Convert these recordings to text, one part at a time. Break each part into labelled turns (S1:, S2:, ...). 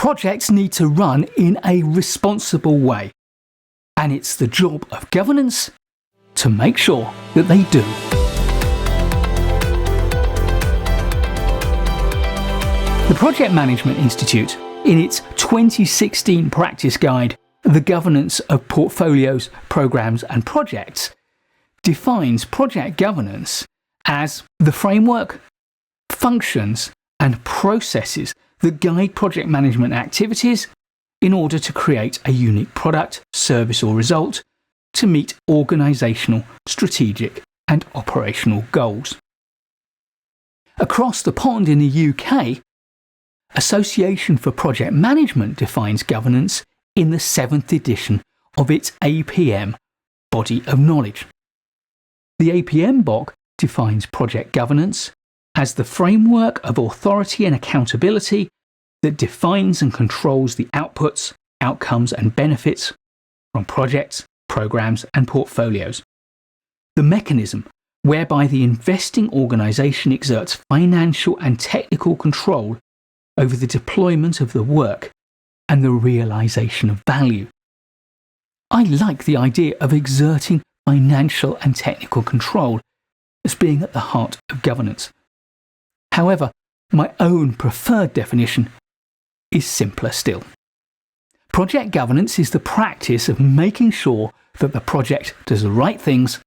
S1: projects need to run in a responsible way, and it's the job of governance to make sure that they do. The Project Management Institute, in its 2016 practice guide, The Governance of Portfolios, Programs and Projects, defines project governance as the framework, functions and processes that guide project management activities in order to create a unique product, service or result to meet organisational, strategic and operational goals. Across the pond in the UK, Association for Project Management defines governance in the 7th edition of its APM Body of Knowledge. The APM BOK defines project governance as the framework of authority and accountability that defines and controls the outputs, outcomes and benefits from projects, programs and portfolios. The mechanism whereby the investing organisation exerts financial and technical control over the deployment of the work and the realisation of value. I like the idea of exerting financial and technical control as being at the heart of governance. However, my own preferred definition is simpler still. Project governance is the practice of making sure that the project does the right things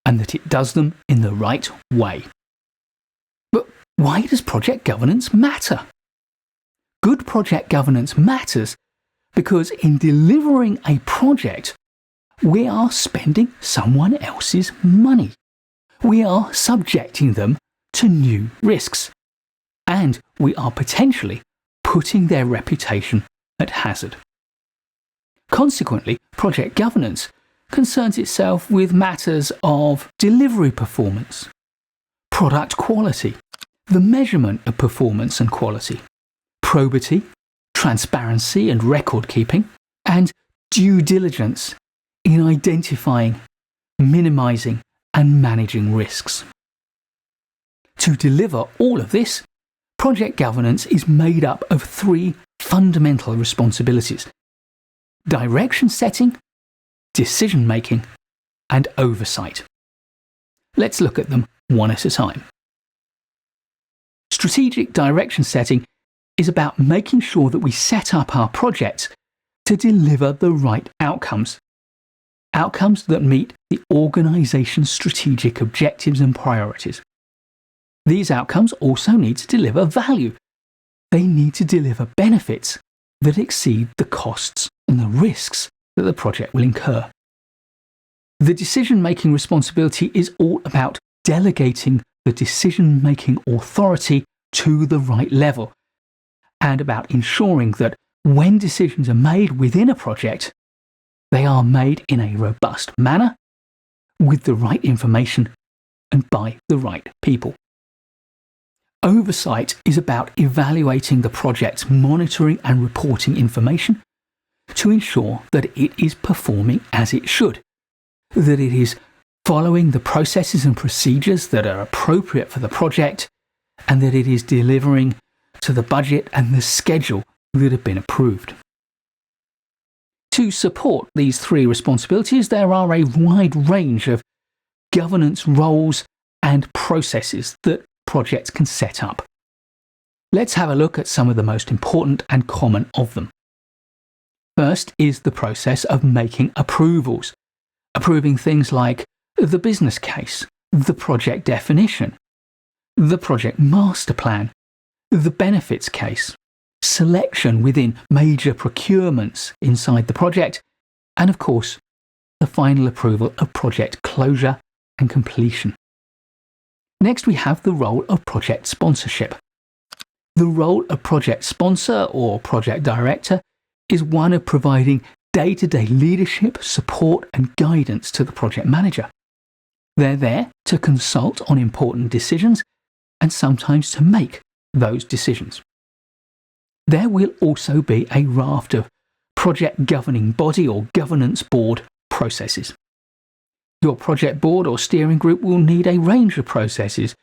S1: and that it does them in the right way. But why does project governance matter? Good project governance matters because in delivering a project, we are spending someone else's money. We are subjecting them to new risks, and we are potentially putting their reputation at hazard. Consequently, project governance concerns itself with matters of delivery performance, product quality, the measurement of performance and quality, probity, transparency and record keeping, and due diligence in identifying, minimising and managing risks. To deliver all of this, project governance is made up of 3 fundamental responsibilities: direction setting, decision making, and oversight. Let's look at them one at a time. Strategic direction setting is about making sure that we set up our projects to deliver the right outcomes. Outcomes that meet the organisation's strategic objectives and priorities. These outcomes also need to deliver value. They need to deliver benefits that exceed the costs and the risks that the project will incur. The decision-making responsibility is all about delegating the decision-making authority to the right level, and about ensuring that when decisions are made within a project, they are made in a robust manner, with the right information and by the right people. Oversight is about evaluating the project's monitoring and reporting information to ensure that it is performing as it should, that it is following the processes and procedures that are appropriate for the project, and that it is delivering to the budget and the schedule that have been approved. To support these 3 responsibilities, there are a wide range of governance roles and processes that projects can set up. Let's have a look at some of the most important and common of them. First is the process of making approvals, approving things like the business case, the project definition, the project master plan, the benefits case, selection within major procurements inside the project, and of course, the final approval of project closure and completion. Next, we have the role of project sponsorship. The role of project sponsor or project director is one of providing day-to-day leadership, support and guidance to the project manager. They're there to consult on important decisions and sometimes to make those decisions. There will also be a raft of project governing body or governance board processes. Your project board or steering group will need a range of processes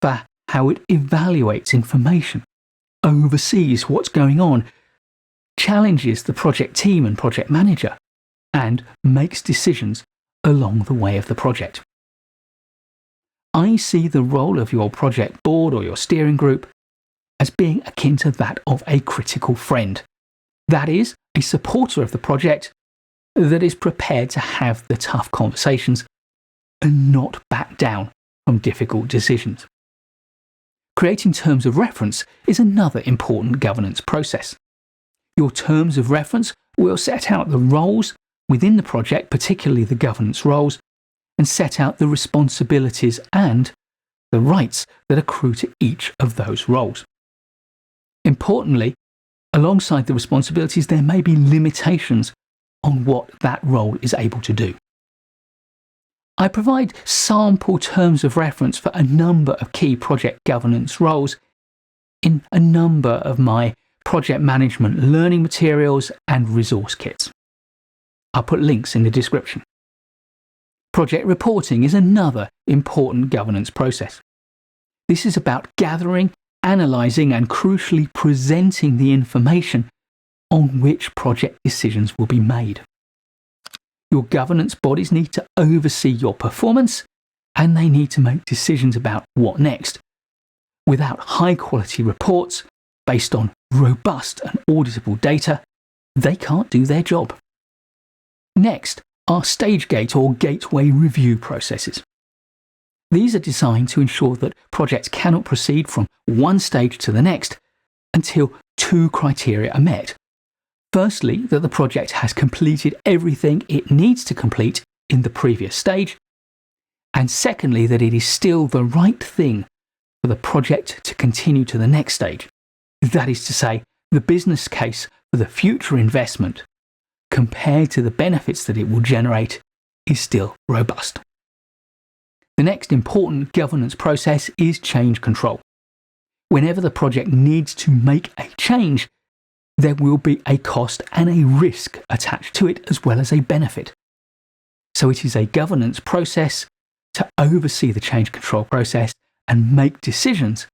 S1: for how it evaluates information, oversees what's going on, challenges the project team and project manager, and makes decisions along the way of the project. I see the role of your project board or your steering group as being akin to that of a critical friend. That is, a supporter of the project that is prepared to have the tough conversations and not back down from difficult decisions. Creating terms of reference is another important governance process. Your terms of reference will set out the roles within the project, particularly the governance roles, and set out the responsibilities and the rights that accrue to each of those roles. Importantly, alongside the responsibilities, there may be limitations on what that role is able to do. I provide sample terms of reference for a number of key project governance roles in a number of my project management learning materials and resource kits. I'll put links in the description. Project reporting is another important governance process. This is about gathering, analysing and crucially presenting the information on which project decisions will be made. Your governance bodies need to oversee your performance, and they need to make decisions about what next. Without high-quality reports based on robust and auditable data, they can't do their job. Next are stage gate or gateway review processes. These are designed to ensure that projects cannot proceed from one stage to the next until two criteria are met. Firstly, that the project has completed everything it needs to complete in the previous stage, and secondly, that it is still the right thing for the project to continue to the next stage. That is to say, the business case for the future investment, compared to the benefits that it will generate, is still robust. The next important governance process is change control. Whenever the project needs to make a change, there will be a cost and a risk attached to it as well as a benefit. So it is a governance process to oversee the change control process and make decisions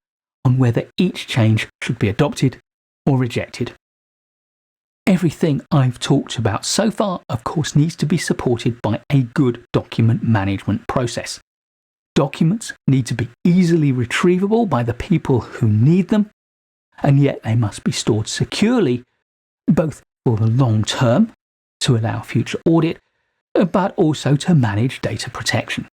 S1: on whether each change should be adopted or rejected. Everything I've talked about so far, of course, needs to be supported by a good document management process. Documents need to be easily retrievable by the people who need them, and yet they must be stored securely, both for the long term, to allow future audit, but also to manage data protection.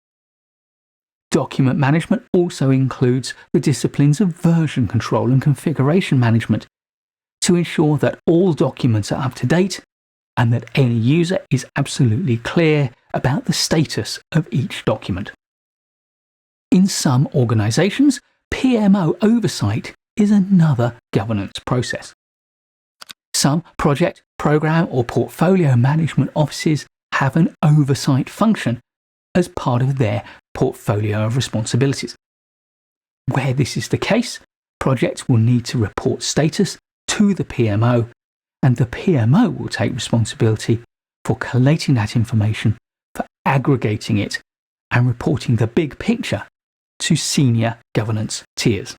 S1: Document management also includes the disciplines of version control and configuration management to ensure that all documents are up to date and that any user is absolutely clear about the status of each document. In some organisations, PMO oversight is another governance process. Some project, programme or portfolio management offices have an oversight function as part of their portfolio of responsibilities. Where this is the case, projects will need to report status to the PMO, and the PMO will take responsibility for collating that information, for aggregating it, and reporting the big picture to senior governance tiers.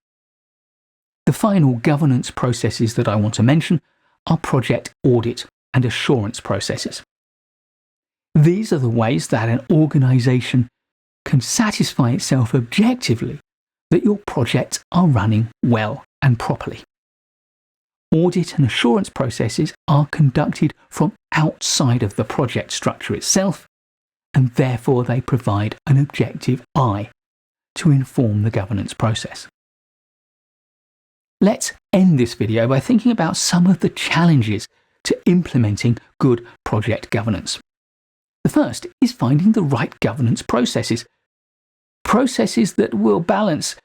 S1: The final governance processes that I want to mention are project audit and assurance processes. These are the ways that an organisation can satisfy itself objectively that your projects are running well and properly. Audit and assurance processes are conducted from outside of the project structure itself, and therefore they provide an objective eye to inform the governance process. Let's end this video by thinking about some of the challenges to implementing good project governance. The first is finding the right governance processes. Processes that will balance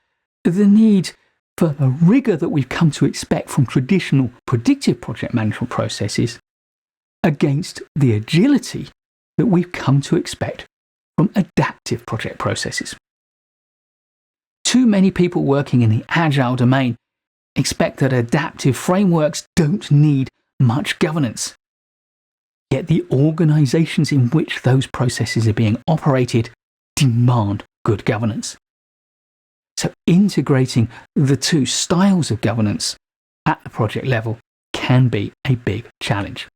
S1: the need for the rigour that we've come to expect from traditional predictive project management processes against the agility that we've come to expect from adaptive project processes. Too many people working in the agile domain expect that adaptive frameworks don't need much governance. Yet the organisations in which those processes are being operated demand good governance. So integrating the two styles of governance at the project level can be a big challenge.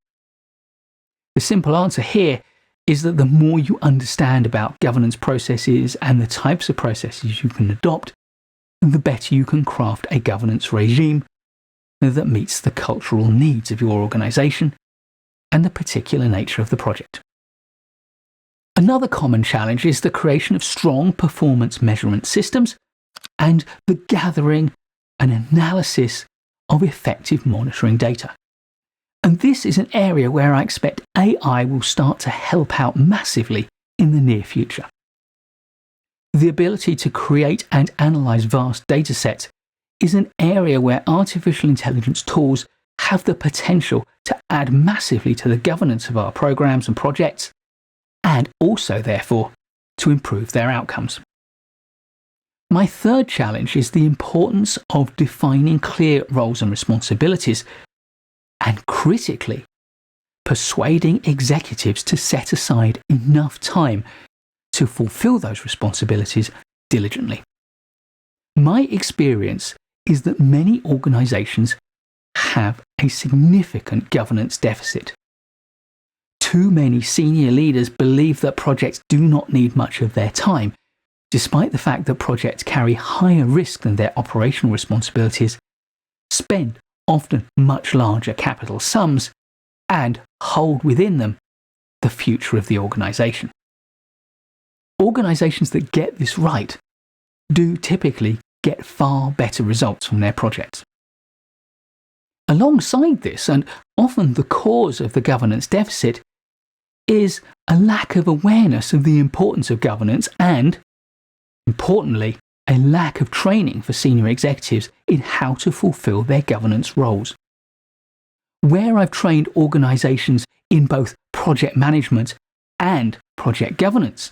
S1: The simple answer here is that the more you understand about governance processes and the types of processes you can adopt, the better you can craft a governance regime that meets the cultural needs of your organisation and the particular nature of the project. Another common challenge is the creation of strong performance measurement systems and the gathering and analysis of effective monitoring data. And this is an area where I expect AI will start to help out massively in the near future. The ability to create and analyse vast data sets is an area where artificial intelligence tools have the potential to add massively to the governance of our programs and projects, and also, therefore, to improve their outcomes. My third challenge is the importance of defining clear roles and responsibilities, and critically, persuading executives to set aside enough time to fulfill those responsibilities diligently. My experience is that many organizations have a significant governance deficit. Too many senior leaders believe that projects do not need much of their time, despite the fact that projects carry higher risk than their operational responsibilities, spend often much larger capital sums, and hold within them the future of the organization. Organizations that get this right do typically get far better results from their projects. Alongside this, and often the cause of the governance deficit, is a lack of awareness of the importance of governance and, importantly, a lack of training for senior executives in how to fulfill their governance roles. Where I've trained organizations in both project management and project governance,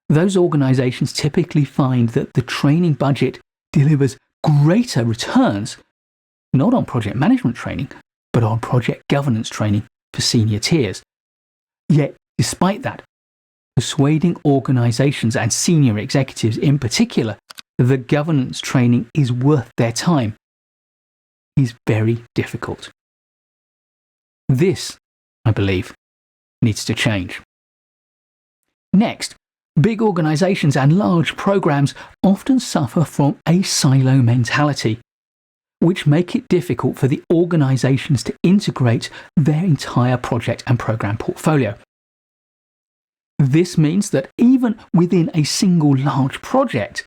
S1: those organizations typically find that the training budget delivers greater returns, not on project management training, but on project governance training for senior tiers. Yet, despite that, persuading organizations and senior executives in particular that governance training is worth their time is very difficult. This, I believe, needs to change. Next, big organizations and large programs often suffer from a silo mentality, which make it difficult for the organizations to integrate their entire project and program portfolio. This means that even within a single large project,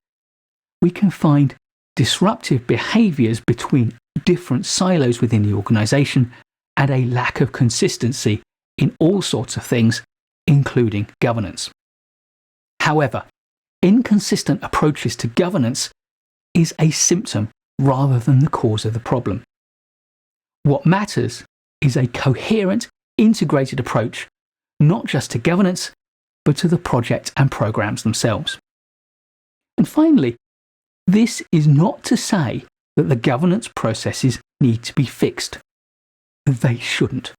S1: we can find disruptive behaviours between different silos within the organisation and a lack of consistency in all sorts of things, including governance. However, inconsistent approaches to governance is a symptom rather than the cause of the problem. What matters is a coherent, integrated approach, not just to governance, but to the project and programs themselves. And finally, this is not to say that the governance processes need to be fixed. They shouldn't.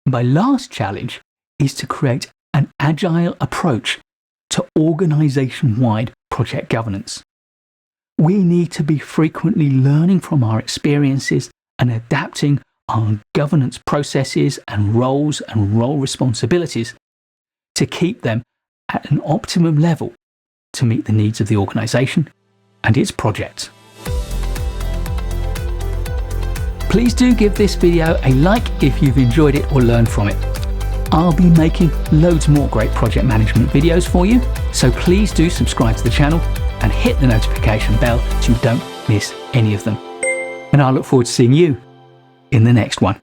S1: My last challenge is to create an agile approach to organisation-wide project governance. We need to be frequently learning from our experiences and adapting our governance processes and roles and role responsibilities to keep them at an optimum level to meet the needs of the organisation and its projects. Please do give this video a like if you've enjoyed it or learned from it. I'll be making loads more great project management videos for you, so please do subscribe to the channel and hit the notification bell so you don't miss any of them. And I look forward to seeing you in the next one.